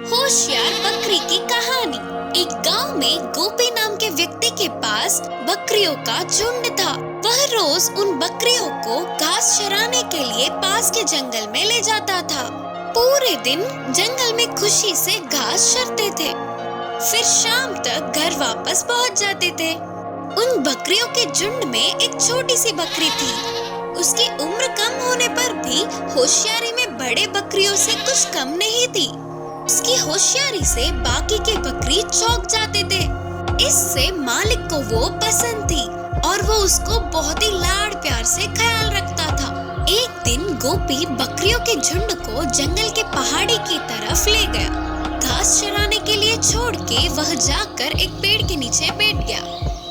होशियार बकरी की कहानी। एक गांव में गोपी नाम के व्यक्ति के पास बकरियों का झुंड था। वह रोज उन बकरियों को घास चराने के लिए पास के जंगल में ले जाता था। पूरे दिन जंगल में खुशी से घास चरते थे, फिर शाम तक घर वापस पहुंच जाते थे। उन बकरियों के झुंड में एक छोटी सी बकरी थी। उसकी उम्र कम होने पर भी होशियारी में बड़े बकरियों से कुछ कम नहीं थी। उसकी होशियारी से बाकी के बकरी चौंक जाते थे। इससे मालिक को वो पसंद थी और वो उसको बहुत ही लाड प्यार से ख्याल रखता था। एक दिन गोपी बकरियों के झुंड को जंगल के पहाड़ी की तरफ ले गया। घास चराने के लिए छोड़ के वह जाकर एक पेड़ के नीचे बैठ गया।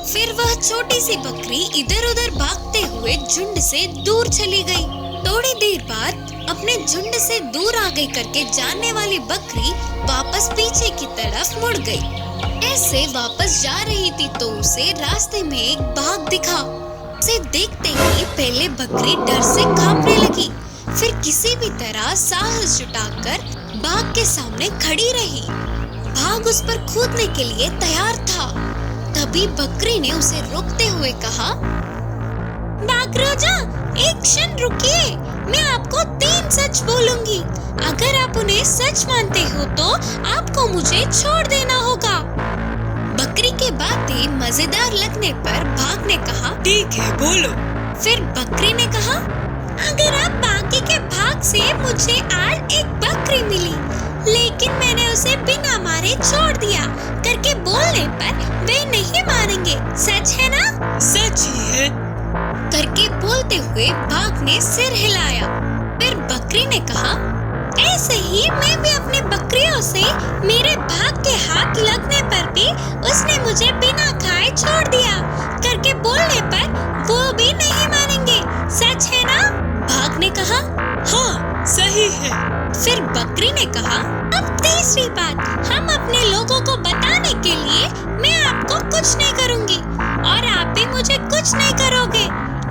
फिर वह छोटी सी बकरी इधर उधर भागते हुए झुंड से दूर चली गई। थोड़ी देर बाद अपने झुंड से दूर आ गई करके जानने वाली बकरी वापस पीछे की तरफ मुड़ गई। ऐसे वापस जा रही थी तो उसे रास्ते में एक बाघ दिखा। उसे देखते ही पहले बकरी डर से कांपने लगी, फिर किसी भी तरह साहस जुटाकर बाघ के सामने खड़ी रही। बाघ उस पर कूदने के लिए तैयार था। तभी बकरी ने उसे रोकते हुए कहा, बाघ राजा, एक क्षण रुकिए, मैं आपको 3 सच बोलूंगी। अगर आप उन्हें सच मानते हो तो आपको मुझे छोड़ देना होगा। बकरी के बातें मजेदार लगने पर बाघ ने कहा, ठीक है, बोलो। फिर बकरी ने कहा, अगर आप बाकी के भाग से मुझे आज एक बकरी मिली, लेकिन मैंने उसे बिना मारे छोड़ दिया करके बोलने पर वे नहीं मानेंगे, सच है ना? सच ही है करके बोलते हुए बाघ ने सिर हिलाया। फिर बकरी ने कहा, ऐसे ही मैं भी अपने बकरियों से मेरे भाग के हाथ लगने पर भी उसने मुझे बिना खाए छोड़ दिया करके बोलने पर वो भी नहीं मानेंगे, सच है ना? बाघ ने कहा, हाँ, सही है। फिर बकरी ने कहा, अब तीसरी बात, हम अपने लोगों को बताने के लिए मैं आपको कुछ नहीं करूँगी और आप भी मुझे कुछ नहीं करोगे,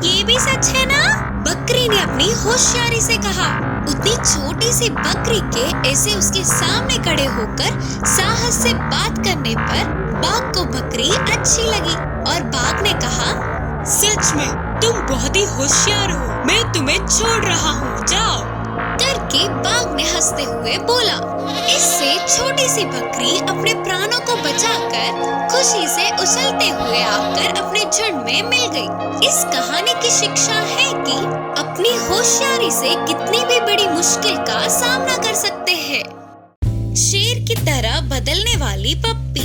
ये भी सच है ना? बकरी ने अपनी होशियारी से कहा। उतनी छोटी सी बकरी के ऐसे उसके सामने खड़े होकर साहस से बात करने पर बाघ को बकरी अच्छी लगी और बाघ ने कहा, सच में तुम बहुत ही होशियार हो, मैं तुम्हें छोड़ रहा हूँ, जाओ करके बाघ ने हंसते हुए बोला। इससे छोटी सी बकरी अपने प्राणों को बचाकर खुशी से उछलते हुए आकर अपने झुंड में मिल गई। इस कहानी की शिक्षा है कि अपनी होशियारी से कितनी भी बड़ी मुश्किल का सामना कर सकते हैं। शेर की तरह बदलने वाली पप्पी।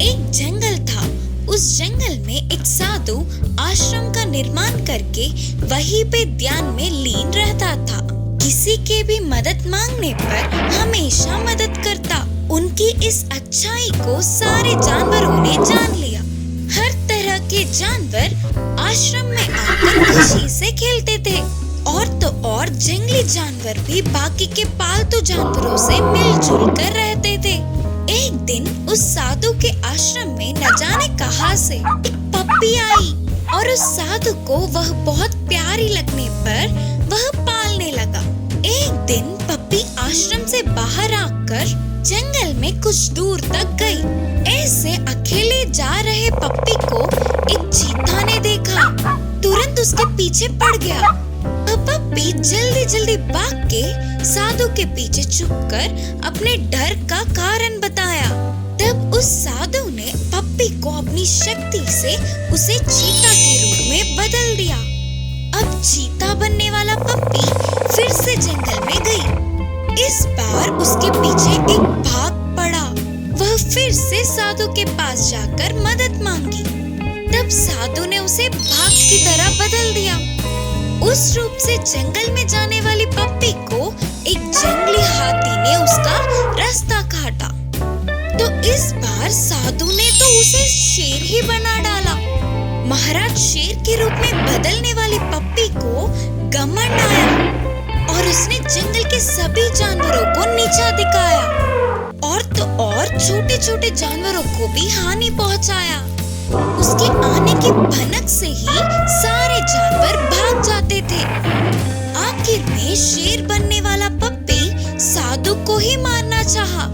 एक जंगल था। उस जंगल में एक साधु आश्रम का निर्माण करके वहीं पे ध्यान में लीन रहता था। किसी के भी मदद मांगने पर हमेशा मदद करता। उनकी इस अच्छाई को सारे जानवरों ने जान लिया। हर तरह के जानवर आश्रम में आकर खुशी से खेलते थे और तो और जंगली जानवर भी बाकी के पालतू जानवरों से मिलजुल कर रहते थे। एक दिन उस साधु के आश्रम में न जाने कहां से एक पप्पी आई और उस साधु को वह बहुत प्यारी लगने पर वह पालने लगा। एक दिन पप्पी आश्रम से बाहर आकर जंगल में कुछ दूर तक गई। ऐसे अकेले जा रहे पप्पी को एक चीता ने देखा, तुरंत उसके पीछे पड़ गया। अब पप्पी जल्दी जल्दी भाग के साधु के पीछे छुपकर अपने डर का कारण बताया। तब उस साधु ने पप्पी को अपनी शक्ति से उसे चीता के रूप में बदल दिया। अब चीता बनने वाला पप्पी फिर से जंगल में गई। इस बार उसके पीछे एक बाघ पड़ा। वह फिर से साधु के पास जाकर मदद मांगी। तब साधु ने उसे बाघ की तरह बदल दिया। उस रूप से जंगल में जाने वाली पप्पी को एक जंगली हाथी ने उसका रास्ता काटा। तो इस बार साधु ने तो उसे शेर ही बना डाला। महाराज शेर के रूप में बदलने वाली पप्पी को घमंड आया और उसने जंगल के सभी जानवरों को नीचा दिखाया और तो और छोटे छोटे जानवरों को भी हानि पहुंचाया। उसके आने की भनक से ही सारे जानवर भाग जाते थे। आखिर में शेर बनने वाला पप्पी साधु को ही मारना चाहा।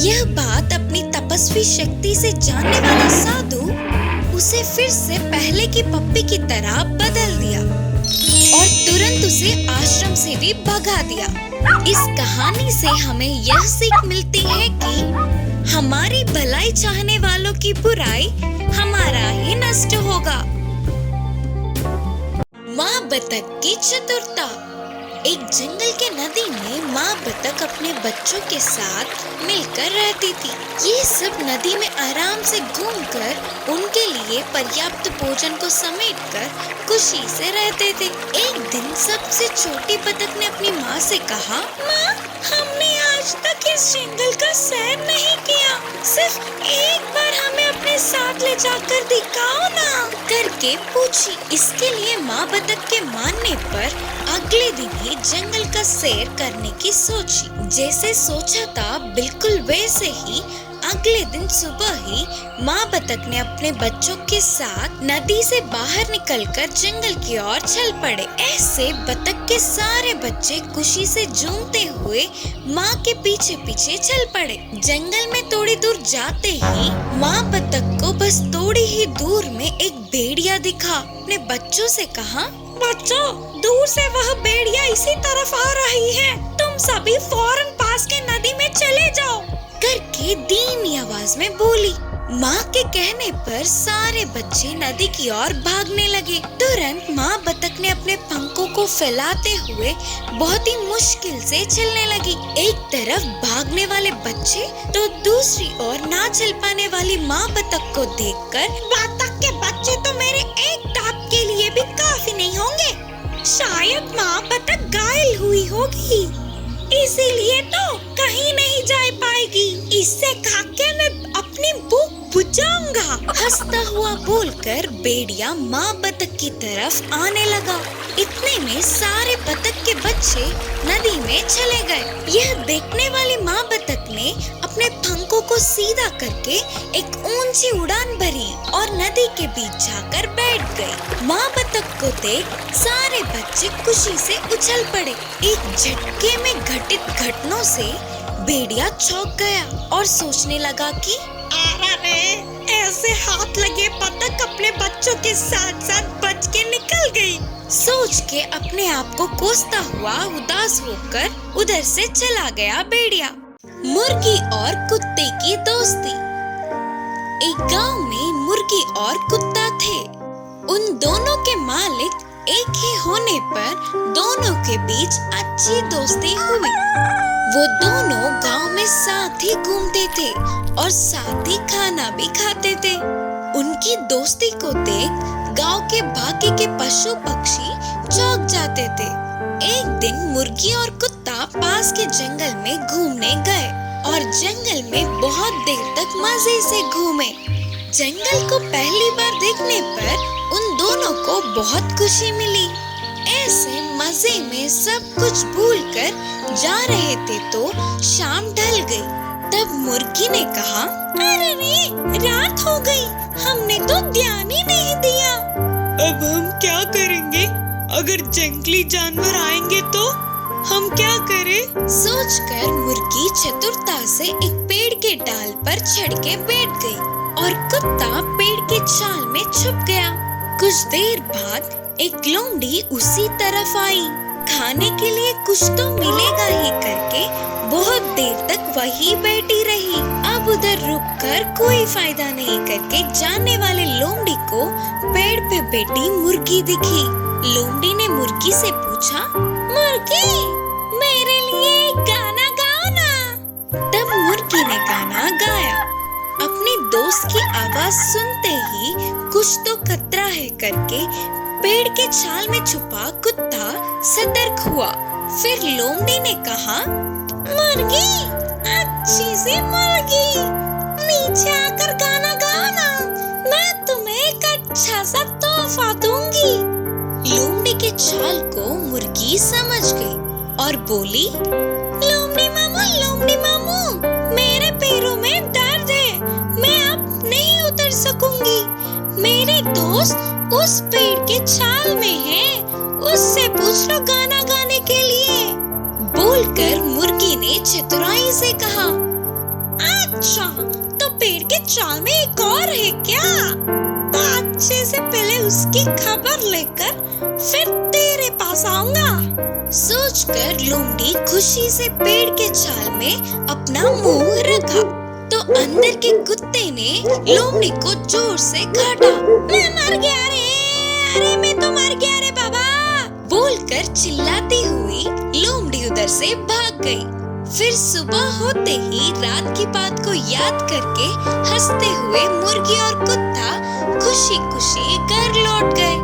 यह बात अपनी तपस्वी शक्ति से जानने वाला साधु उसे फिर से पहले की पप्पी की तरह बदल दिया और तुरंत उसे आश्रम से भी भगा दिया। इस कहानी से हमें यह सीख मिलती है कि हमारी भलाई चाहने वालों की बुराई हमारा ही नष्ट होगा। माँ बतख की चतुरता। एक जंगल के नदी में माँ बतख अपने बच्चों के साथ मिलकर रहती थी। ये सब नदी में आराम से घूमकर उनके लिए पर्याप्त भोजन को समेटकर खुशी से रहते थे। एक दिन सबसे छोटी बतख ने अपनी माँ से कहा, माँ, हमने आज तक इस जंगल का सैर नहीं किया, सिर्फ एक बार हमें अपने साथ ले जाकर दिखाओ ना, करके पूछी। इसके लिए माँ बतख के मानने पर अगले दिन ही जंगल का सैर करने की सोची। जैसे सोचा था बिल्कुल वैसे ही अगले दिन सुबह ही माँ बतख ने अपने बच्चों के साथ नदी से बाहर निकलकर जंगल की ओर चल पड़े। ऐसे बतख के सारे बच्चे खुशी से झूमते हुए माँ के पीछे पीछे चल पड़े। जंगल में थोड़ी दूर जाते ही माँ बतख को बस थोड़ी ही दूर में एक भेड़िया दिखा। अपने बच्चों से कहा, बच्चों, दूर से वह भेड़िया इसी तरफ आ रही है, तुम सभी फौरन पास के नदी में चले जाओ, करके धीमी आवाज में बोली। माँ के कहने पर सारे बच्चे नदी की ओर भागने लगे। तुरंत माँ बतख ने अपने पंखों को फैलाते हुए बहुत ही मुश्किल से चलने लगी। एक तरफ भागने वाले बच्चे तो दूसरी ओर ना चल पाने वाली माँ बतख को देखकर, बतख के बच्चे तो मेरे एक टाप के लिए भी काफी नहीं होंगे, शायद माँ बतख घायल हुई होगी, इसीलिए तो कहीं नहीं जा पाएगी, इससे खाके मैं अपनी भूख बुझाऊंगा। हंसता हुआ बोलकर भेड़िया माँ बतख की तरफ आने लगा। इतने में सारे बतख के बच्चे नदी में चले गए। यह देखने वाली माँ बतख ने अपने पंखों को सीधा करके एक ऊंची उड़ान भरी और नदी के बीच जाकर बैठ गई। माँ बतख को देख सारे बच्चे खुशी से उछल पड़े। एक झटके में घटित घटनाओं से भेड़िया चौंक गया और सोचने लगा कि अरे, ऐसे हाथ लगे बतख अपने बच्चों के साथ साथ बच के निकल गई। सोच के अपने आप को कोसता हुआ उदास होकर उधर से चला गया भेड़िया। मुर्गी और कुत्ते की दोस्ती। एक गांव में मुर्गी और कुत्ता थे। उन दोनों के मालिक एक ही होने पर दोनों के बीच अच्छी दोस्ती हुई। वो दोनों गांव में साथ ही घूमते थे और साथ ही खाना भी खाते थे। उनकी दोस्ती को देख गांव के बाकी के पशु पक्षी चौंक जाते थे। एक दिन मुर्गी और कुत्ता पास के जंगल में घूमने गए और जंगल में बहुत देर तक मजे से घूमे। जंगल को पहली बार देखने पर उन दोनों को बहुत खुशी मिली। ऐसे मजे में सब कुछ भूलकर जा रहे थे तो शाम ढल गई। तब मुर्गी ने कहा, अरे रे, रात हो गई, हमने तो ध्यान ही नहीं दिया। अब हम क्या करेंगे? अगर जंगली जानवर आएंगे तो हम क्या करें? सोचकर मुर्गी चतुरता से एक पेड़ के डाल पर चढ़ के बैठ गई और कुत्ता पेड़ के छाल में छुप गया। कुछ देर बाद एक लोमड़ी उसी तरफ आई। खाने के लिए कुछ तो मिलेगा ही करके बहुत देर तक वही बैठी रही। अब उधर रुककर कोई फायदा नहीं करके जाने वाले लोमड़ी को पेड़ पे बैठी मुर्गी दिखी। लोमड़ी ने मुर्गी से पूछा, मुर्गी, मेरे लिए एक गाना गाओ ना। तब मुर्गी ने गाना गाया। अपनी दोस्त की आवाज सुनते ही कुछ तो खतरा है करके पेड़ के छाल में छुपा कुत्ता सतर्क हुआ। फिर लोमड़ी ने कहा, मुर्गी, अच्छी सी मुर्गी, नीचे आकर गाना गाओ ना, मैं तुम्हें एक अच्छा सा तोहफा दूंगी। लोमड़ी के छाल को मुर्गी समझ गई और बोली, लोमड़ी मामू, मेरे पैरों में दर्द है, मैं अब नहीं उतर सकूंगी। मेरे दोस्त उस पेड़ के छाल में है, उससे पूछ लो गाना गाने के लिए। बोलकर मुर्गी ने चतुराई से कहा, अच्छा, तो पेड़ के चाल में एक और है क्या? तो अच्छे से पहले उसकी खबर लेकर फिर तेरे पास आऊंगा। सोचकर लोमड़ी खुशी से पेड़ के छाल में अपना मुंह रखा तो अंदर के कुत्ते ने लोमड़ी को जोर से काटा। मैं मर गया रे, अरे मैं तो मर गया रे बाबा, बोलकर चिल्लाती हुई लोमड़ी उधर से भाग गई। फिर सुबह होते ही रात की बात को याद करके हंसते हुए मुर्गी और कुत्ता खुशी खुशी घर लौट गए।